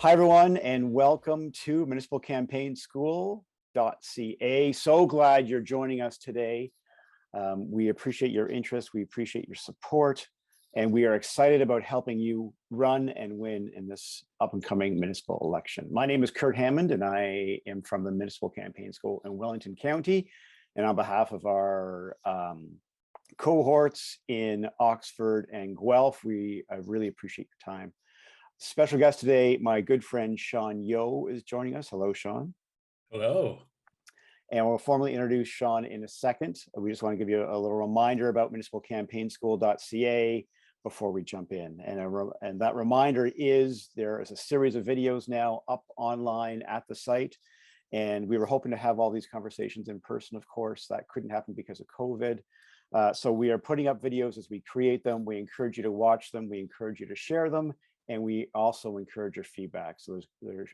Hi, everyone, and welcome to municipalcampaignschool.ca. So glad you're joining us today. We appreciate your interest. We appreciate your support, and we are excited about helping you run and win in this up-and-coming municipal election. My name is Kurt Hammond, and I am from the Municipal Campaign School in Wellington County. And on behalf of our cohorts in Oxford and Guelph, we really appreciate your time. Special guest today, my good friend Sean Yo is joining us. Hello, Sean. Hello. And we'll formally introduce Sean in a second. We just want to give you a little reminder about municipalcampaignSchool.ca before we jump in. And that reminder is there is a series of videos now up online at the site. And we were hoping to have all these conversations in person, of course. That couldn't happen because of COVID. So we are putting up videos as we create them. We encourage you to watch them. We encourage you to share them. And we also encourage your feedback. So there'll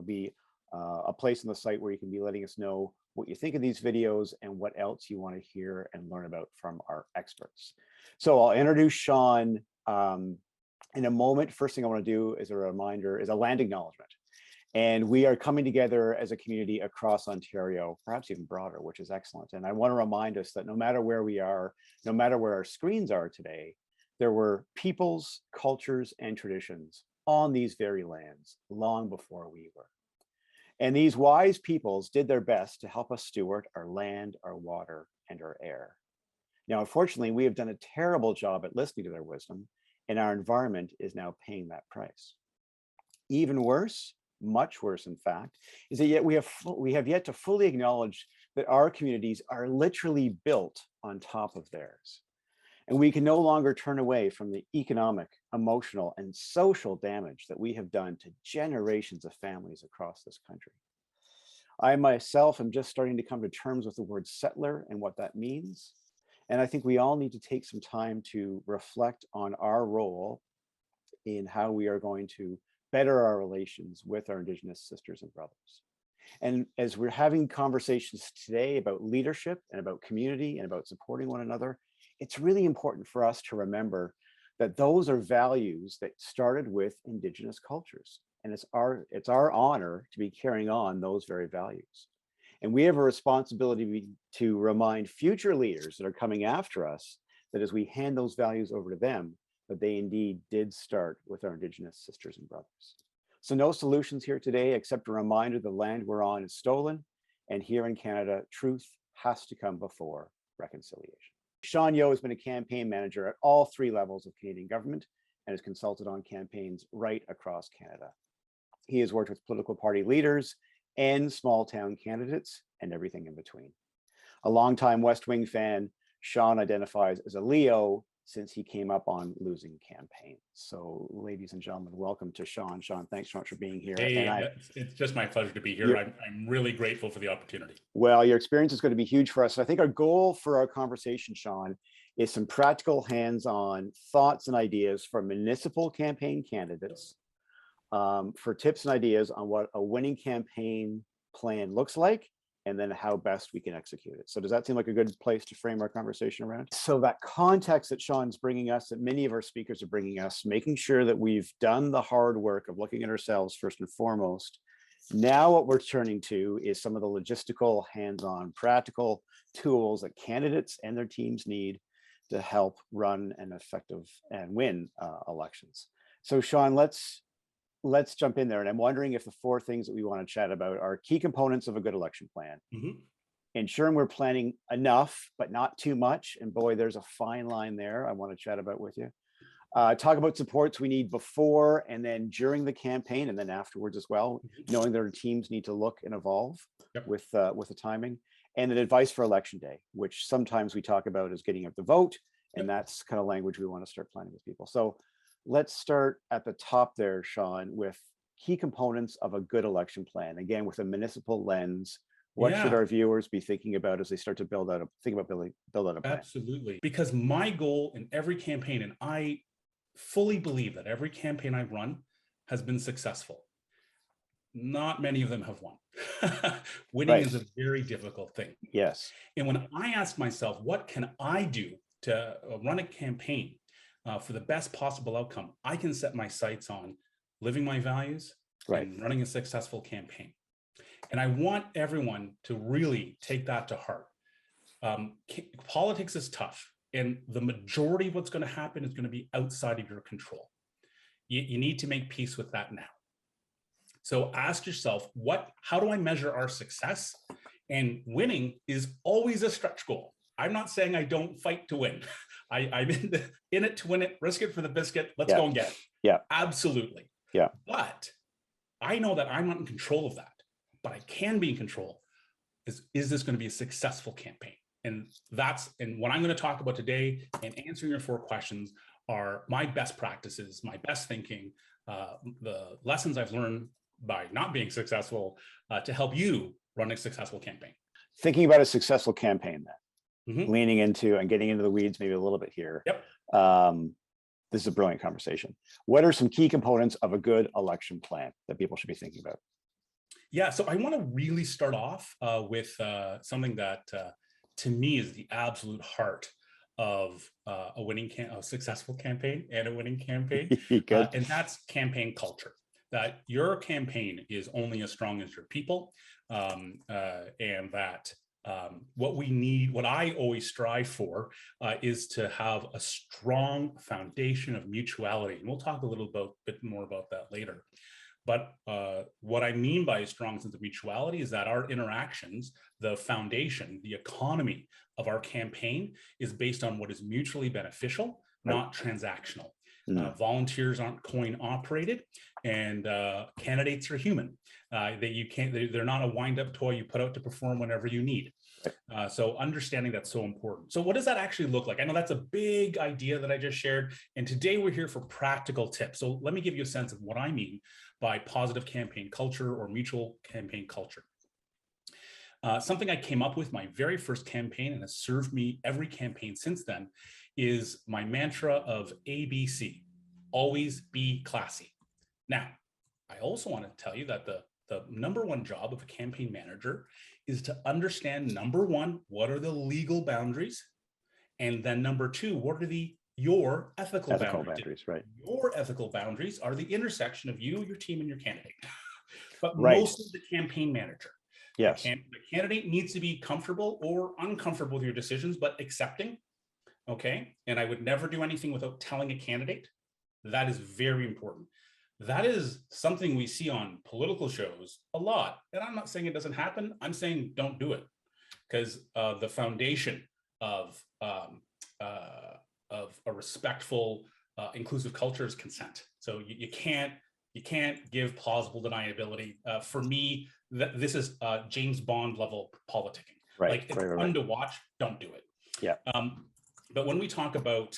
be a place on the site where you can be letting us know what you think of these videos and what else you want to hear and learn about from our experts. So I'll introduce Sean in a moment. First thing I want to do is a reminder, is a land acknowledgement. And we are coming together as a community across Ontario, perhaps even broader, which is excellent. And I want to remind us that no matter where we are, no matter where our screens are today, there were peoples, cultures, and traditions on these very lands long before we were. And these wise peoples did their best to help us steward our land, our water, and our air. Now, unfortunately, we have done a terrible job at listening to their wisdom, and our environment is now paying that price. Even worse, much worse, in fact, is that yet we have yet to fully acknowledge that our communities are literally built on top of theirs. And we can no longer turn away from the economic, emotional, and social damage that we have done to generations of families across this country. I myself am just starting to come to terms with the word settler and what that means. And I think we all need to take some time to reflect on our role in how we are going to better our relations with our Indigenous sisters and brothers. And as we're having conversations today about leadership and about community and about supporting one another, it's really important for us to remember that those are values that started with Indigenous cultures. And it's our honor to be carrying on those very values. And we have a responsibility to remind future leaders that are coming after us that as we hand those values over to them, that they indeed did start with our Indigenous sisters and brothers. So no solutions here today, except a reminder the land we're on is stolen. And here in Canada, truth has to come before reconciliation. Sean Yo has been a campaign manager at all three levels of Canadian government and has consulted on campaigns right across Canada. He has worked with political party leaders and small town candidates and everything in between. A longtime West Wing fan, Sean identifies as a Leo since he came up on losing campaigns. So ladies and gentlemen, welcome to Sean. Sean, thanks so much for being here. Hey, it's just my pleasure to be here. I'm really grateful for the opportunity. Well, your experience is going to be huge for us. So I think our goal for our conversation, Sean, is some practical hands-on thoughts and ideas for municipal campaign candidates, for tips and ideas on what a winning campaign plan looks like, and then how best we can execute it. So does that seem like a good place to frame our conversation around? So that context that Sean's bringing us, that many of our speakers are bringing us, making sure that we've done the hard work of looking at ourselves first and foremost. Now what we're turning to is some of the logistical, hands-on, practical tools that candidates and their teams need to help run an effective and win elections. So Sean, let's jump in there. And I'm wondering if the four things that we want to chat about are key components of a good election plan. Ensuring we're planning enough, but not too much. And boy, there's a fine line there I want to chat about with you. Talk about supports we need before and then during the campaign and then afterwards as well, knowing that our teams need to look and evolve with the timing. And then advice for election day, which sometimes we talk about as getting out the vote. And that's kind of language we want to start planning with people. So let's start at the top there, Sean, with key components of a good election plan. Again, with a municipal lens, what should our viewers be thinking about as they start to build out a plan? Absolutely. Because my goal in every campaign, and I fully believe that every campaign I run has been successful. Not many of them have won. Winning is a very difficult thing. Yes. And when I ask myself, what can I do to run a campaign for the best possible outcome, I can set my sights on living my values, Right. in running a successful campaign. And I want everyone to really take that to heart. Politics is tough, and the majority of what's going to happen is going to be outside of your control. You need to make peace with that now. So ask yourself, how do I measure our success? And winning is always a stretch goal. I'm not saying I don't fight to win. I'm in it to win it, risk it for the biscuit. Let's go and get it. Yeah. Absolutely. Yeah. But I know that I'm not in control of that, but I can be in control. Is this going to be a successful campaign? And what I'm going to talk about today and answering your 4 questions are my best practices, my best thinking, the lessons I've learned by not being successful to help you run a successful campaign. Thinking about a successful campaign then, Mm-hmm. leaning into and getting into the weeds maybe a little bit here. Yep. This is a brilliant conversation. What are some key components of a good election plan that people should be thinking about? Yeah, so I want to really start off with something that to me is the absolute heart of a successful campaign and a winning campaign. Good. And that's campaign culture. That your campaign is only as strong as your people, and that what I always strive for is to have a strong foundation of mutuality. And we'll talk a little bit more about that later. But what I mean by a strong sense of mutuality is that our interactions, the foundation, the economy of our campaign is based on what is mutually beneficial, not transactional. Volunteers aren't coin operated, and candidates are human. They're not a wind-up toy you put out to perform whenever you need. So understanding that's so important. So what does that actually look like? I know that's a big idea that I just shared, and today we're here for practical tips. So let me give you a sense of what I mean by positive campaign culture or mutual campaign culture. Something I came up with my very first campaign and has served me every campaign since then is my mantra of ABC, always be classy. Now, I also want to tell you that the number one job of a campaign manager is to understand, number one, what are the legal boundaries? And then number two, what are your ethical boundaries? Right. Your ethical boundaries are the intersection of you, your team, and your candidate. But Right. mostly the campaign manager. Yes. The candidate needs to be comfortable or uncomfortable with your decisions, but accepting. Okay. And I would never do anything without telling a candidate. That is very important. That is something we see on political shows a lot. And I'm not saying it doesn't happen. I'm saying don't do it, because the foundation of a respectful, inclusive culture is consent. So you can't give plausible deniability. For me, this is James Bond level politicking. Right. Like, it's fun to watch. Don't do it. Yeah. But when we talk about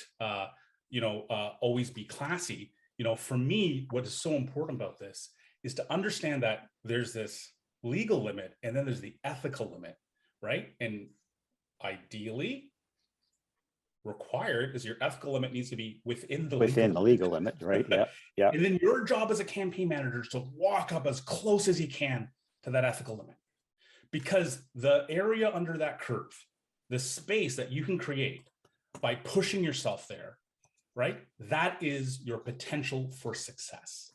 always be classy, for me, what is so important about this is to understand that there's this legal limit and then there's the ethical limit, right? And ideally, required is your ethical limit needs to be within the legal limit, right? Yeah. Yeah. And then your job as a campaign manager is to walk up as close as you can to that ethical limit, because the area under that curve, the space that you can create by pushing yourself there, right? That is your potential for success.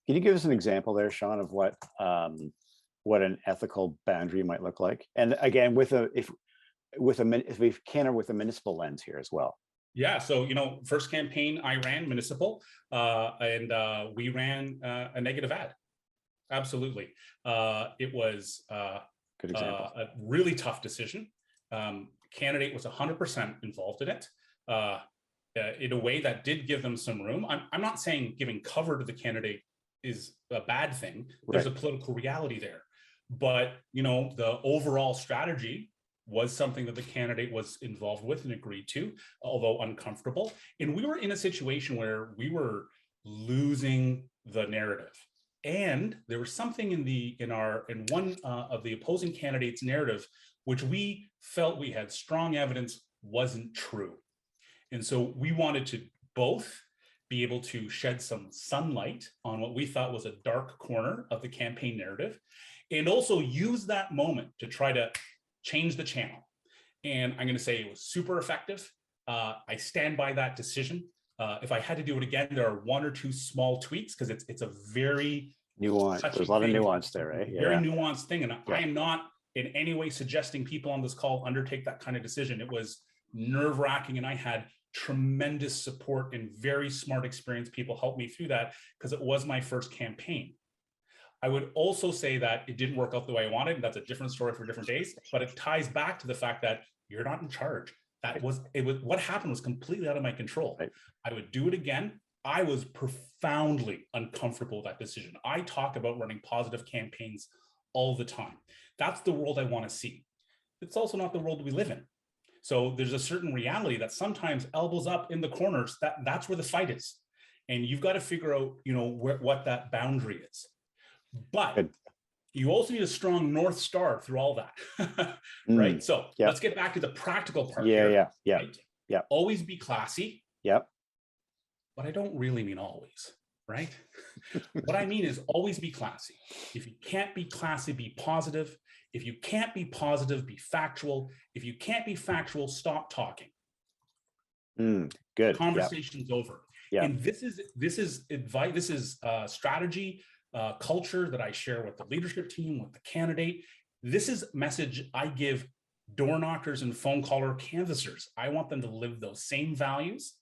Can you give us an example there, Sean, of what an ethical boundary might look like? And again, if we can, with a municipal lens here as well. Yeah. So, first campaign I ran, Municipal, and we ran a negative ad. Absolutely. It was good example. A really tough decision. Candidate was 100% involved in it. In a way that did give them some room. I'm not saying giving cover to the candidate is a bad thing. There's a political reality there. But, the overall strategy was something that the candidate was involved with and agreed to, although uncomfortable. And we were in a situation where we were losing the narrative. And there was something in one of the opposing candidates' narrative, which we felt we had strong evidence wasn't true. And so we wanted to both be able to shed some sunlight on what we thought was a dark corner of the campaign narrative, and also use that moment to try to change the channel. And I'm going to say it was super effective. I stand by that decision. If I had to do it again, there are one or two small tweaks, because it's a very Nuance. There's a lot of nuance there, right? Very Yeah. nuanced thing. And Yeah. I am not in any way suggesting people on this call undertake that kind of decision. It was nerve-wracking, and I had tremendous support and very smart, experienced people help me through that because it was my first campaign. I would also say that it didn't work out the way I wanted, and that's a different story for different days, but it ties back to the fact that you're not in charge. What happened was completely out of my control. Right. I would do it again. I was profoundly uncomfortable with that decision. I talk about running positive campaigns all the time. That's the world I want to see. It's also not the world we live in. So there's a certain reality that sometimes elbows up in the corners, that's where the fight is. And you've got to figure out, what that boundary is. But Good. you also need a strong North Star through all that, right? So let's get back to the practical part here. Yeah. Always be classy. Yep. But I don't really mean always, right? What I mean is always be classy. If you can't be classy, be positive. If you can't be positive, be factual. If you can't be factual, stop talking. Good. Conversation's over. Yeah. And this is advice. This is strategy. Culture that I share with the leadership team, with the candidate. This is message I give door knockers and phone caller canvassers. I want them to live those same values,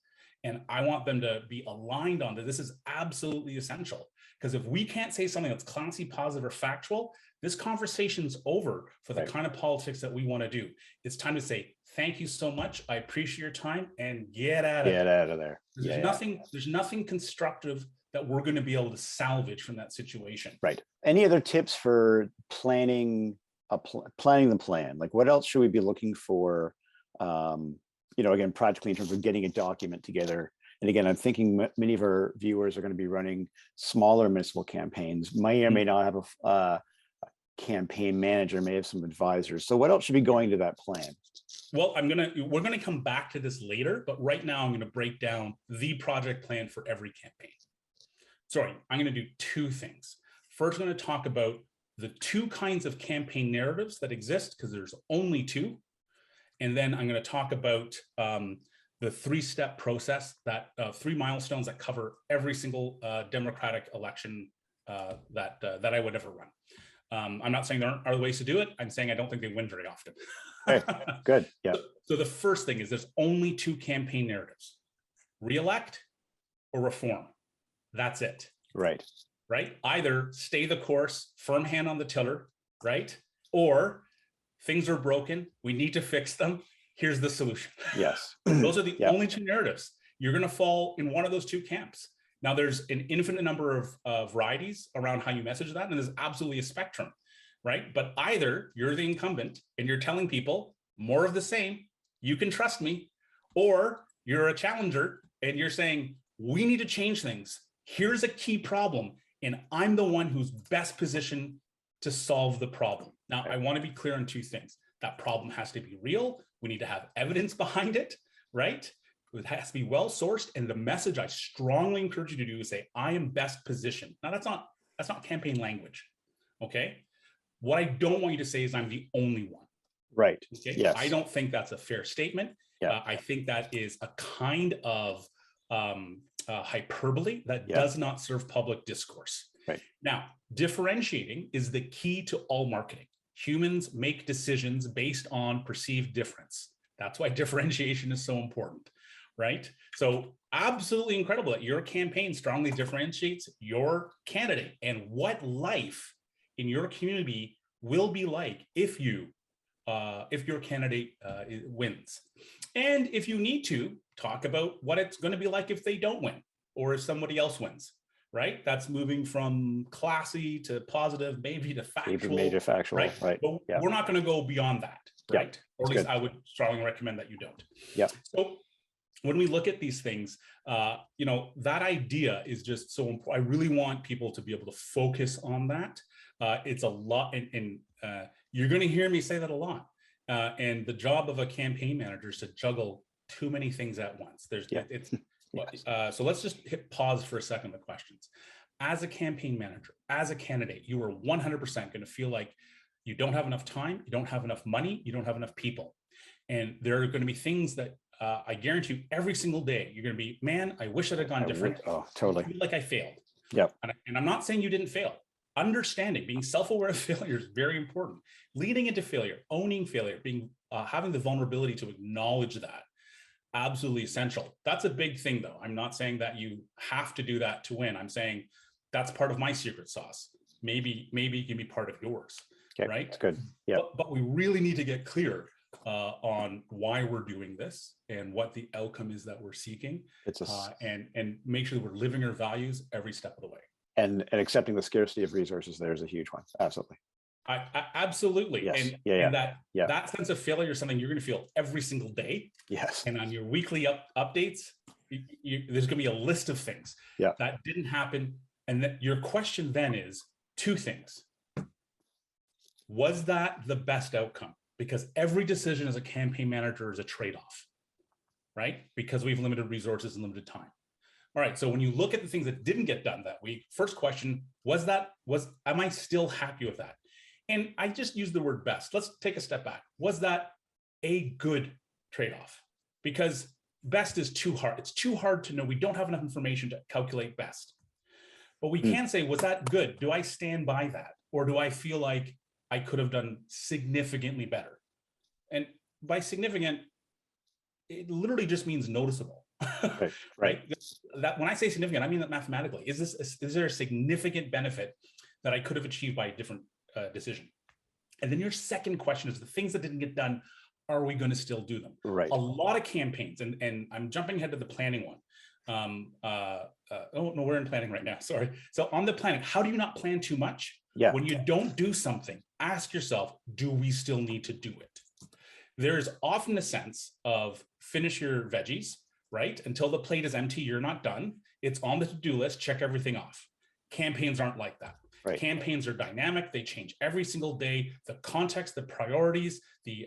and I want them to be aligned on that. This is absolutely essential, because if we can't say something that's classy, positive, or factual, this conversation's over for the kind of politics that we want to do. It's time to say, thank you so much. I appreciate your time, and get out of there. There's nothing constructive that we're going to be able to salvage from that situation. Right. Any other tips for planning the plan? Like, what else should we be looking for? Again, practically in terms of getting a document together. And again, I'm thinking many of our viewers are going to be running smaller municipal campaigns, may or may not have a campaign manager, may have some advisors. So what else should be going to that plan? Well, we're going to come back to this later, but right now I'm going to break down the project plan for every campaign. Sorry, I'm going to do two things. First, I'm going to talk about the two kinds of campaign narratives that exist, because there's only two. And then I'm going to talk about the three-step process, that 3 milestones that cover every single democratic election that I would ever run. I'm not saying there aren't other ways to do it. I'm saying I don't think they win very often. Okay, good. Yeah. So the first thing is there's only two campaign narratives: re-elect or reform. That's it. Right. Either stay the course, firm hand on the tiller, right? Or things are broken, we need to fix them. Here's the solution. Yes. Those are the only two narratives. You're going to fall in one of those two camps. Now, there's an infinite number of varieties around how you message that, and there's absolutely a spectrum, right? But either you're the incumbent and you're telling people more of the same, you can trust me, or you're a challenger and you're saying, we need to change things. Here's a key problem, and I'm the one who's best positioned to solve the problem. Now, I want to be clear on two things. That problem has to be real. We need to have evidence behind it, right? It has to be well sourced. And the message I strongly encourage you to do is say, I am best positioned. Now, that's not campaign language, okay? What I don't want you to say is I'm the only one. Right. Okay? Yes. I don't think that's a fair statement. Yeah. I think that is a kind of hyperbole that does not serve public discourse. Right. Now, differentiating is the key to all marketing. Humans make decisions based on perceived difference. That's why differentiation is so important, right? So absolutely incredible that your campaign strongly differentiates your candidate and what life in your community will be like if your candidate wins. And if you need to, talk about what it's going to be like if they don't win, or if somebody else wins, right? That's moving from classy to positive, maybe to factual. Major factual, right? But we're not going to go beyond that, right? Or at least I would strongly recommend that you don't. Yeah. So when we look at these things, that idea is just so important. I really want people to be able to focus on that. It's a lot, and you're going to hear me say that a lot. And the job of a campaign manager is to juggle too many things at once. So let's just hit pause for a second on the questions. As a campaign manager, as a candidate, you are 100% going to feel like you don't have enough time, you don't have enough money, you don't have enough people. And there are going to be things that I guarantee you every single day, you're going to be, man, I wish I'd have gone different. Oh, totally. I feel like I failed. Yep. And I'm not saying you didn't fail. Understanding, being self-aware of failure is very important. Leading into failure, owning failure, being having the vulnerability to acknowledge that, absolutely essential. That's a big thing, though. I'm not saying that you have to do that to win. I'm saying that's part of my secret sauce. Maybe it can be part of yours, Okay, right? that's good. Yeah. But we really need to get clear on why we're doing this and what the outcome is that we're seeking, It's and make sure that we're living our values every step of the way. And accepting the scarcity of resources there is a huge one. Absolutely. I absolutely. Yes. And that sense of failure is something you're going to feel every single day. Yes. And on your weekly updates, there's going to be a list of things that didn't happen. And that your question then is two things. Was that the best outcome? Because every decision as a campaign manager is a trade-off, right? Because we have limited resources and limited time. All right, so when you look at the things that didn't get done that week, first question, am I still happy with that? And I just use the word best. Let's take a step back. Was that a good trade-off? Because best is too hard. It's too hard to know. We don't have enough information to calculate best. But we can say, was that good? Do I stand by that? Or do I feel like I could have done significantly better? And by significant, it literally just means noticeable. Right. That when I say significant, I mean that mathematically. Is there a significant benefit that I could have achieved by a different decision? And then your second question is the things that didn't get done, are we going to still do them? Right. A lot of campaigns, and I'm jumping ahead to the planning one. Oh no, we're in planning right now. Sorry. So on the planning, how do you not plan too much? Yeah. When you don't do something, ask yourself, do we still need to do it? There is often a sense of finish your veggies, right? Until the plate is empty, you're not done. It's on the to-do list, check everything off. Campaigns aren't like that. Right. Campaigns are dynamic. They change every single day. The context, the priorities, the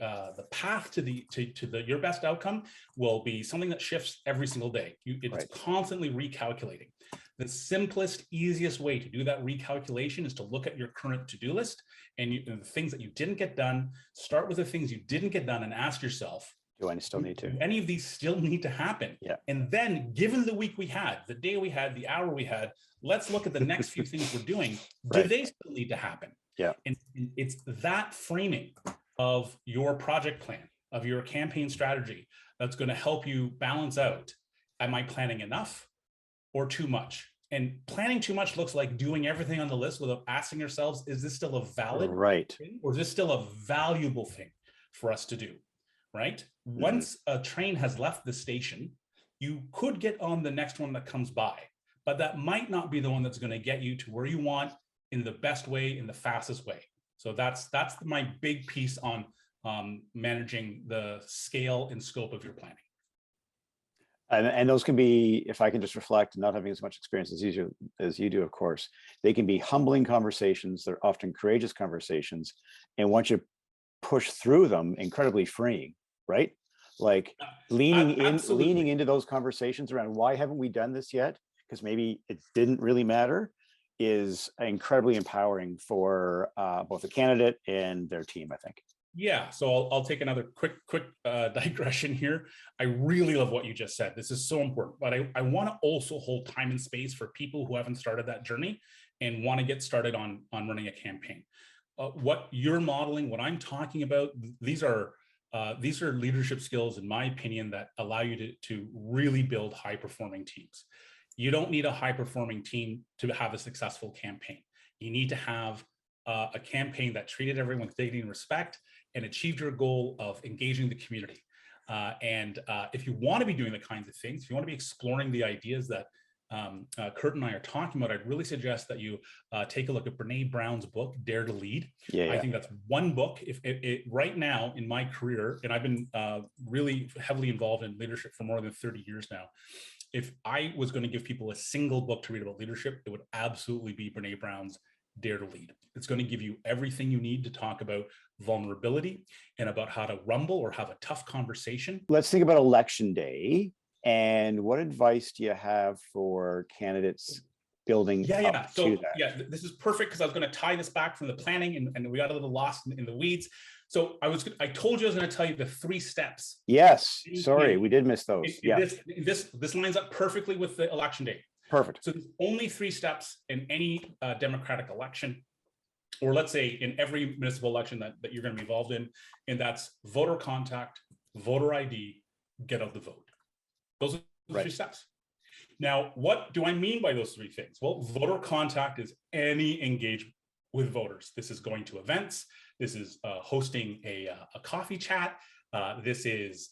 path to your best outcome will be something that shifts every single day. It's constantly recalculating. The simplest, easiest way to do that recalculation is to look at your current to-do list and the things that you didn't get done. Start with the things you didn't get done and ask yourself, do I still need to? Do any of these still need to happen? Yeah. And then given the week we had, the day we had, the hour we had, let's look at the next few things we're doing. Do they still need to happen? Yeah. And it's that framing of your project plan, of your campaign strategy, that's going to help you balance out, am I planning enough or too much? And planning too much looks like doing everything on the list without asking yourselves, is this still a valid thing, or is this still a valuable thing for us to do? Right? Once a train has left the station, you could get on the next one that comes by, but that might not be the one that's going to get you to where you want in the best way, in the fastest way. So that's my big piece on managing the scale and scope of your planning. And those can be, if I can just reflect, not having as much experience as you do, of course, they can be humbling conversations. They're often courageous conversations. And once you push through them, incredibly freeing, right? Like leaning into those conversations around why haven't we done this yet? Because maybe it didn't really matter, is incredibly empowering for both the candidate and their team, I think. Yeah, so I'll take another quick digression here. I really love what you just said. This is so important, but I want to also hold time and space for people who haven't started that journey and want to get started on running a campaign. What you're modeling, what I'm talking about, these are leadership skills, in my opinion, that allow you to really build high-performing teams. You don't need a high-performing team to have a successful campaign. You need to have a campaign that treated everyone with dignity and respect and achieved your goal of engaging the community. And if you want to be doing the kinds of things, if you want to be exploring the ideas that Kurt and I are talking about, I'd really suggest that you take a look at Brene Brown's book, Dare to Lead. I think that's one book. If right now in my career, and I've been really heavily involved in leadership for more than 30 years now, if I was going to give people a single book to read about leadership, it would absolutely be Brene Brown's Dare to Lead. It's going to give you everything you need to talk about vulnerability and about how to rumble or have a tough conversation. Let's think about election day. And what advice do you have for candidates building up to that? Yeah, this is perfect because I was going to tie this back from the planning and we got a little lost in the weeds. So I told you I was going to tell you the 3 steps. Yes, sorry, we did miss those. This lines up perfectly with the election day. Perfect. So there's only 3 steps in any democratic election, or let's say in every municipal election that you're going to be involved in, and that's voter contact, voter ID, get out the vote. Those are the 3 steps. Now, what do I mean by those 3 things? Well, voter contact is any engagement with voters. This is going to events. This is hosting a coffee chat. This is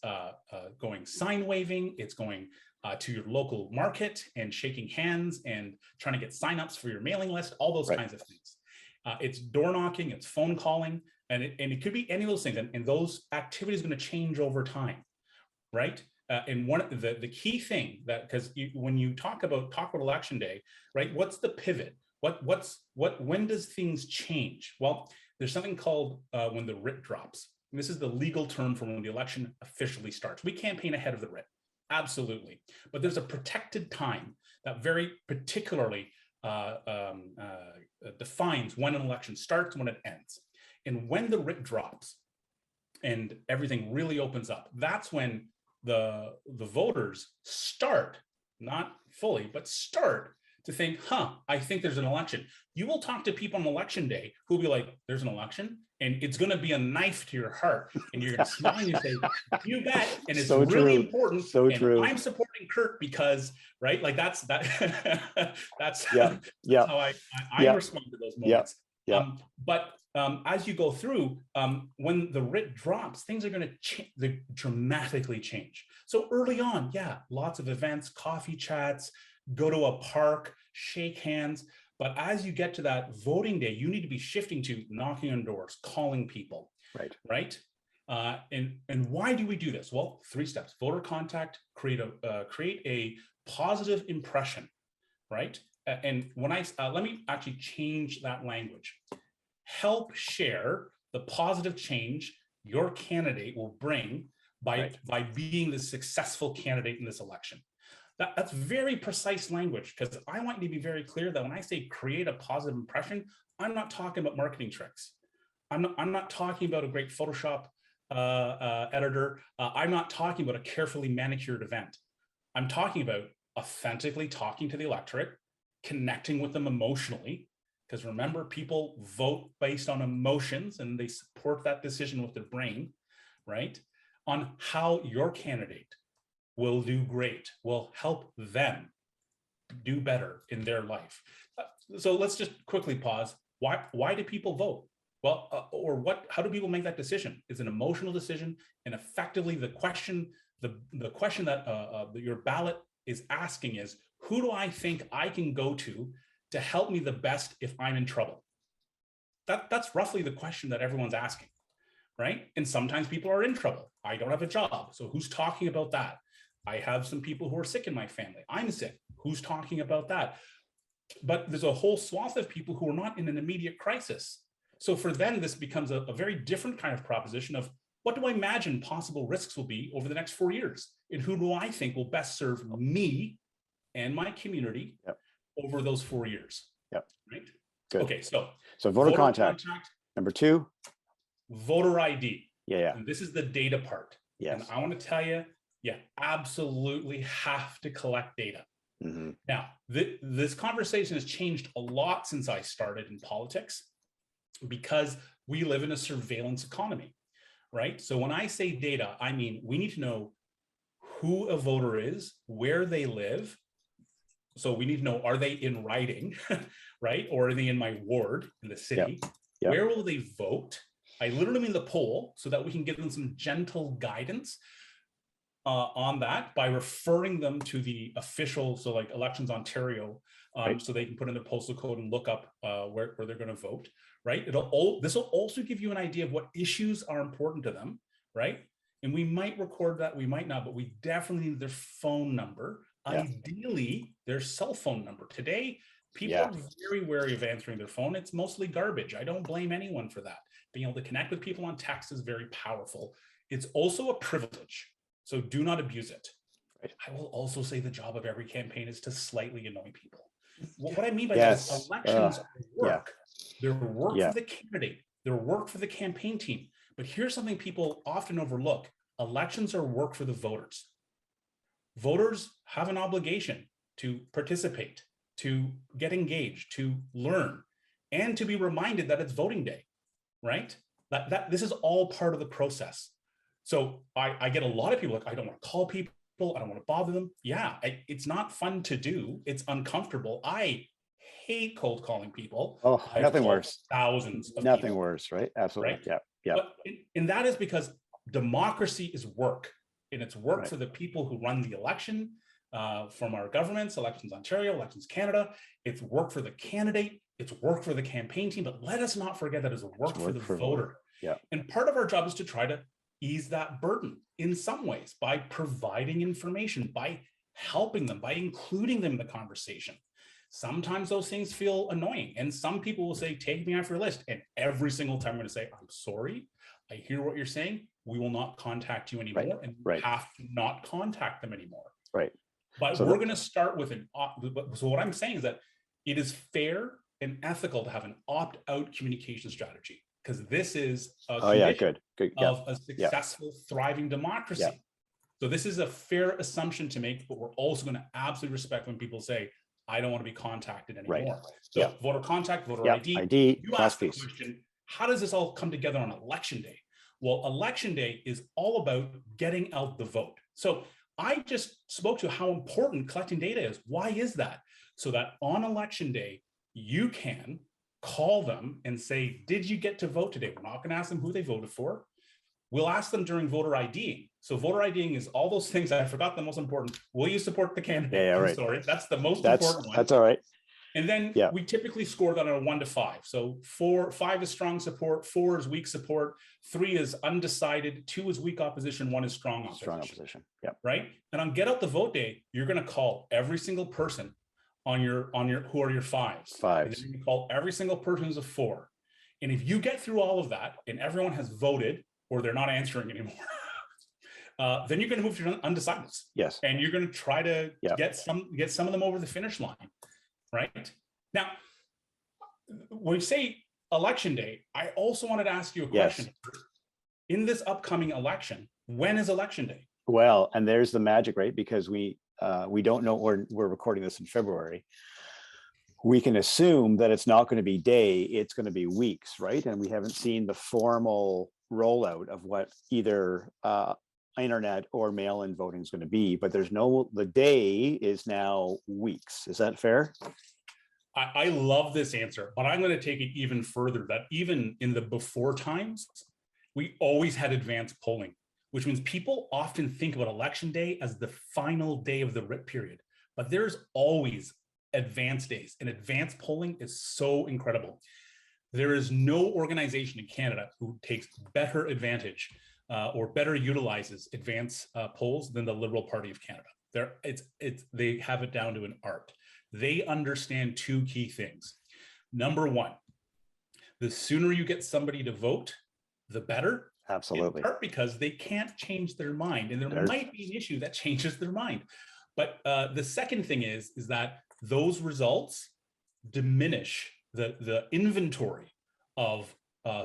going sign waving. It's going to your local market and shaking hands and trying to get signups for your mailing list, all those kinds of things. It's door knocking, it's phone calling, and it could be any of those things. And those activities are going to change over time, right? And one of the key thing that, because when you talk about election day, right? What's the pivot? When does things change? Well, there's something called when the writ drops. And this is the legal term for when the election officially starts. We campaign ahead of the writ, absolutely. But there's a protected time that very particularly defines when an election starts and when it ends. And when the writ drops and everything really opens up, that's when the voters start, not fully, but start to think, I think there's an election. You will talk to people on election day who will be like, there's an election, and it's going to be a knife to your heart, and you're going to smile and you say, you bet, and it's So really true. important. So and true. I'm supporting Kurt because, right, like that's that's how I respond to those moments. But as you go through, when the writ drops, things are going to dramatically change. So early on, lots of events, coffee chats, go to a park, shake hands. But as you get to that voting day, you need to be shifting to knocking on doors, calling people. Right. And why do we do this? Well, 3 steps: voter contact, create a positive impression, right? And when let me actually change that language. Help share the positive change your candidate will bring by being the successful candidate in this election. That's very precise language, because I want you to be very clear that when I say create a positive impression, I'm not talking about marketing tricks. I'm not talking about a great Photoshop editor. I'm not talking about a carefully manicured event. I'm talking about authentically talking to the electorate, connecting with them emotionally, because remember, people vote based on emotions and they support that decision with their brain, right? On how your candidate will do great, will help them do better in their life. So let's just quickly pause. Why do people vote? Well, how do people make that decision? It's an emotional decision, and effectively the question that your ballot is asking is, who do I think I can go to help me the best if I'm in trouble? That's roughly the question that everyone's asking, right? And sometimes people are in trouble. I don't have a job, so who's talking about that? I have some people who are sick in my family. I'm sick. Who's talking about that? But there's a whole swath of people who are not in an immediate crisis. So for them, this becomes a very different kind of proposition of, what do I imagine possible risks will be over the next 4 years? And who do I think will best serve me and my community over those 4 years? Right? Good. Okay, so voter contact. Number 2. Voter ID. Yeah. And this is the data part. Yes. And I want to tell you, you absolutely have to collect data. Mm-hmm. Now, this conversation has changed a lot since I started in politics, because we live in a surveillance economy, right? So when I say data, I mean, we need to know who a voter is, where they live. So we need to know, are they in writing, right? Or are they in my ward in the city? Where will they vote? I literally mean the poll, so that we can give them some gentle guidance on that by referring them to the official, so like Elections Ontario, so they can put in their postal code and look up where they're going to vote, right? This will also give you an idea of what issues are important to them, right? And we might record that, we might not, but we definitely need their phone number, ideally their cell phone number. Today, people are very wary of answering their phone. It's mostly garbage. I don't blame anyone for that. Being able to connect with people on text is very powerful. It's also a privilege, so do not abuse it. I will also say the job of every campaign is to slightly annoy people. What I mean by that is elections are work. They're work for the candidate. They're work for the campaign team. But here's something people often overlook. Elections are work for the voters. Voters have an obligation to participate, to get engaged, to learn, and to be reminded that it's voting day, right? That this is all part of the process. So I get a lot of people like, I don't want to call people, I don't want to bother them. Yeah, it's not fun to do. It's uncomfortable. I hate cold calling people. Oh, I've nothing called worse. thousands of Nothing people, worse, right? Absolutely. right? Yeah. Yeah. But and that is because democracy is work, and it's work Right. for the people who run the election, from our governments, Elections Ontario, Elections Canada. It's work for the candidate. It's work for the campaign team. But let us not forget that it's work for the voter. Yeah. And part of our job is to try to ease that burden in some ways by providing information, by helping them, by including them in the conversation. Sometimes those things feel annoying, and some people will say, take me off your list. And every single time I'm going to say, I'm sorry, I hear what you're saying. We will not contact you anymore, and you have to not contact them anymore. Right. But so we're going to start with an so what I'm saying is that it is fair and ethical to have an opt-out communication strategy, because this is a condition of a successful, thriving democracy. Yeah. So this is a fair assumption to make, but we're also going to absolutely respect when people say, I don't want to be contacted anymore. Right. So voter contact, voter ID. You asked the question, how does this all come together on election day? Well, election day is all about getting out the vote. So I just spoke to how important collecting data is. Why is that? So that on election day, you can call them and say, did you get to vote today? We're not going to ask them who they voted for. We'll ask them during voter IDing. So voter IDing is all those things. I forgot the most important. Will you support the candidate? Yeah, right. Sorry, that's the most important one. That's all right. And then we typically score that on a 1 to 5. So 5 is strong support, 4 is weak support, 3 is undecided, 2 is weak opposition, 1 is strong opposition. Strong opposition. Yeah. Right. And on get out the vote day, you're going to call every single person on your who are your 5s. And then you're going to call every single person who's a 4. And if you get through all of that and everyone has voted or they're not answering anymore, then you're going to move to undecideds. Yes. And you're going to try to get some of them over the finish line. Right now, when we say election day, I also wanted to ask you a question. In this upcoming election, when is election day? Well, and there's the magic, right? Because we don't know, we're recording this in February. We can assume that it's not going to be day, it's going to be weeks, right? And we haven't seen the formal rollout of what either internet or mail-in voting is going to be, but the day is now weeks. Is that fair? I love this answer, but I'm going to take it even further, that even in the before times, we always had advanced polling, which means people often think about election day as the final day of the writ period, but there's always advanced days, and advanced polling is so incredible. There is no organization in Canada who takes better advantage or better utilizes advance polls than the Liberal Party of Canada. They have it down to an art. They understand 2 key things. Number 1, the sooner you get somebody to vote, the better. Absolutely. In part because they can't change their mind, and there might be an issue that changes their mind. But the second thing is that those results diminish the inventory of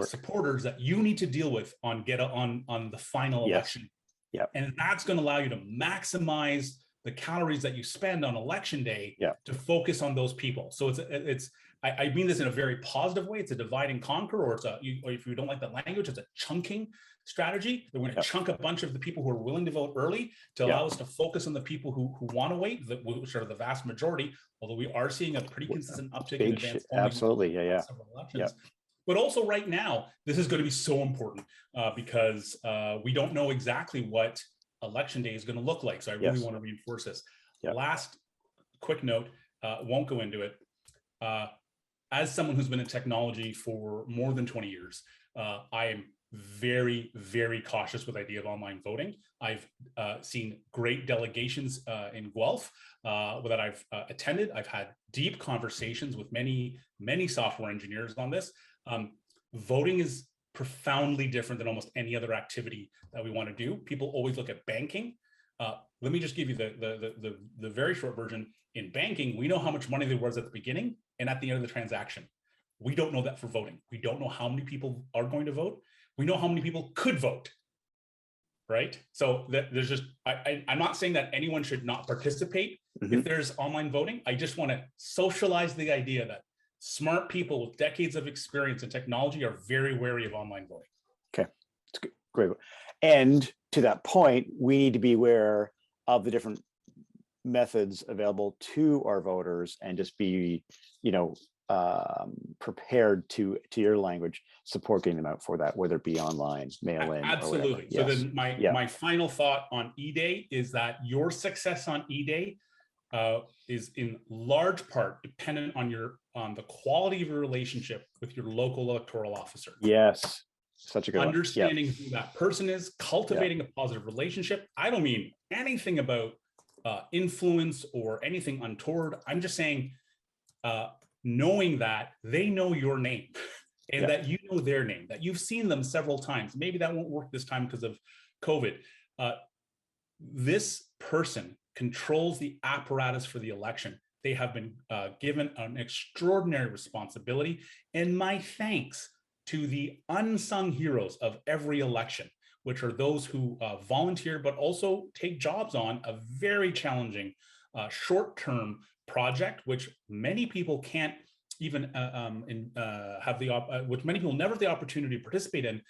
supporters that you need to deal with on the final election. Yeah. And that's going to allow you to maximize the calories that you spend on election day to focus on those people. So I mean this in a very positive way. It's a divide and conquer, or if you don't like the language, it's a chunking strategy. We're going to chunk a bunch of the people who are willing to vote early to allow us to focus on the people who want to wait, which are the vast majority, although we are seeing a pretty consistent uptick in advanced polling. Absolutely. Several elections. But also right now, this is going to be so important because we don't know exactly what election day is going to look like. So I really want to reinforce this. Last quick note, won't go into it. As someone who's been in technology for more than 20 years, I am very, very cautious with the idea of online voting. I've seen great delegations in Guelph that I've attended. I've had deep conversations with many, many software engineers on this. Voting is profoundly different than almost any other activity that we want to do. People always look at banking. Let me just give you the very short version. In banking, we know how much money there was at the beginning and at the end of the transaction. We don't know that for voting. We don't know how many people are going to vote. We know how many people could vote. right? So there's just, I'm not saying that anyone should not participate if there's online voting. I just want to socialize the idea that smart people with decades of experience in technology are very wary of online voting. Okay, it's good. Great. And to that point, we need to be aware of the different methods available to our voters and just be, prepared to your language, support getting them out for that, whether it be online, mail in. Absolutely. So then my final thought on E-Day is that your success on E-Day is in large part dependent on the quality of your relationship with your local electoral officer. Yes, such a good understanding who that person is, cultivating a positive relationship. I don't mean anything about influence or anything untoward. I'm just saying knowing that they know your name and that you know their name, that you've seen them several times. Maybe that won't work this time because of COVID. This person controls the apparatus for the election. They have been given an extraordinary responsibility, and my thanks to the unsung heroes of every election, which are those who volunteer, but also take jobs on a very challenging short-term project, which many people can't even which many people never have the opportunity to participate in,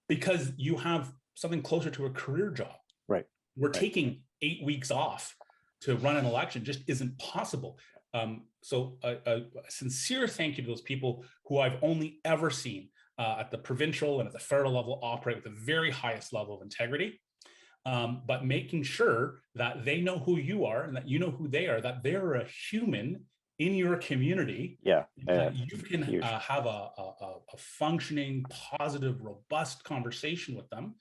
because you have something closer to a career job. Right. We're taking 8 weeks off to run an election just isn't possible. So a sincere thank you to those people who I've only ever seen at the provincial and at the federal level operate with the very highest level of integrity, but making sure that they know who you are and that you know who they are, that they're a human in your community. That you can have a functioning, positive, robust conversation with them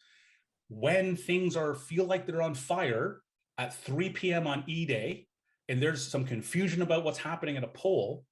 when things feel like they're on fire at 3 p.m. on E-Day, and there's some confusion about what's happening at a poll.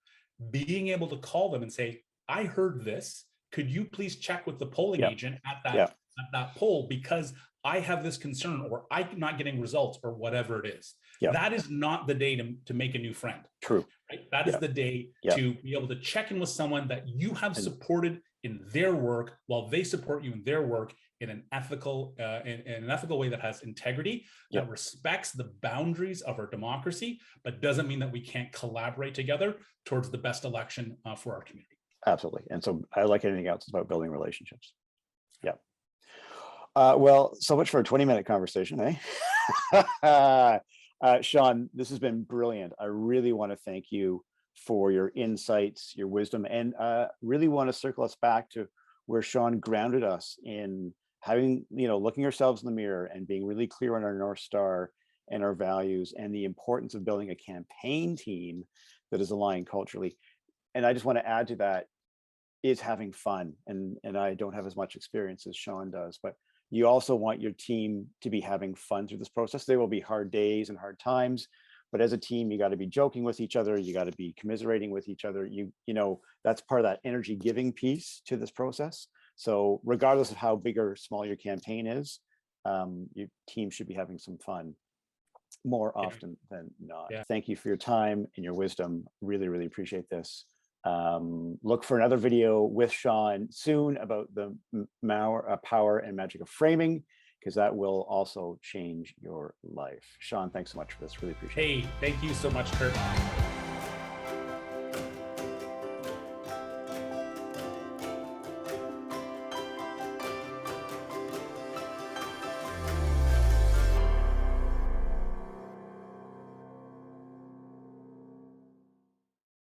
Being able to call them and say, I heard this. Could you please check with the polling agent at that poll, because I have this concern, or I'm not getting results, or whatever it is. That is not the day to make a new friend. True. Right? That is the day to be able to check in with someone that you have supported in their work, while they support you in their work in an ethical way that has integrity, that respects the boundaries of our democracy, but doesn't mean that we can't collaborate together towards the best election for our community. Absolutely. And so I like anything else, it's about building relationships. Well, so much for a 20-minute conversation, eh? Sean, this has been brilliant. I really want to thank you for your insights, your wisdom, and really want to circle us back to where Sean grounded us in having, looking ourselves in the mirror and being really clear on our North Star and our values, and the importance of building a campaign team that is aligned culturally. And I just want to add to that is having fun. And I don't have as much experience as Sean does, but you also want your team to be having fun through this process. There will be hard days and hard times, but as a team, you got to be joking with each other. You got to be commiserating with each other. That's part of that energy giving piece to this process. So regardless of how big or small your campaign is, your team should be having some fun more often than not. Thank you for your time and your wisdom. Really, really appreciate this. Look for another video with Sean soon about the power and magic of framing, because that will also change your life. Sean, thanks so much for this. Really appreciate it. Hey, thank you so much, Kurt.